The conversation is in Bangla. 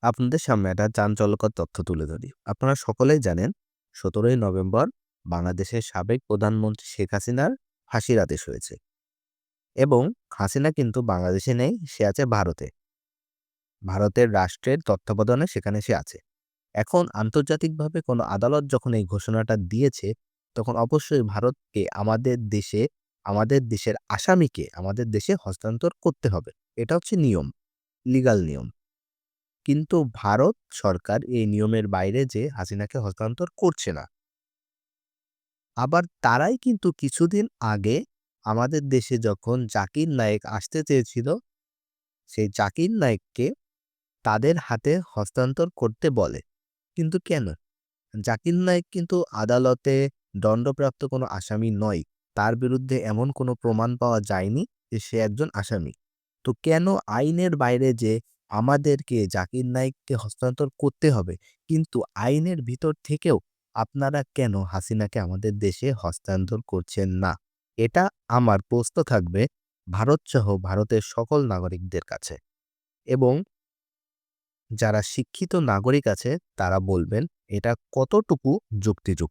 আপনাদের সামনে একটা চাঞ্চল্যকর তথ্য তুলে ধরি। আপনারা সকলেই জানেন ১৭ই নভেম্বর বাংলাদেশের সাবেক প্রধানমন্ত্রী শেখ হাসিনার ফাঁসির আদেশ হয়েছে এবং হাসিনা কিন্তু বাংলাদেশে নেই, সে আছে ভারতে। ভারতের রাষ্ট্রের তত্ত্বাবধানে সেখানে সে আছে। এখন আন্তর্জাতিকভাবে কোনো আদালত যখন এই ঘোষণাটা দিয়েছে, তখন অবশ্যই ভারতকে আমাদের দেশের আসামিকে আমাদের দেশে হস্তান্তর করতে হবে। এটা হচ্ছে নিয়ম, লিগাল নিয়ম। কিন্তু ভারত সরকার এই নিয়মের বাইরে যেয়ে হাসিনাকে হস্তান্তর করছে না। আবার তারাই কিন্তু কিছুদিন আগে আমাদের দেশে যখন জাকির নায়েক আসতে চেয়েছিল, সেই জাকির নায়েককে তাদের হাতে হস্তান্তর করতে বলে। কিন্তু কেন? জাকির নায়েক কিন্তু আদালতে দণ্ডপ্রাপ্ত কোনো আসামি নয়। তার বিরুদ্ধে এমন কোনো প্রমাণ পাওয়া যায়নি যে সে একজন আসামি। তো কেন আইনের বাইরে যে আমাদেরকে জাকির নায়েককে হস্তান্তর করতে হবে, কিন্তু আইনের ভিতর থেকেও আপনারা কেন হাসিনাকে আমাদের দেশে হস্তান্তর করছেন না? এটা আমার প্রশ্ন থাকবে ভারতসহ ভারতের সকল নাগরিকদের কাছে এবং যারা শিক্ষিত নাগরিক আছে তারা বলবেন এটা কতটুকু যুক্তিযুক্ত।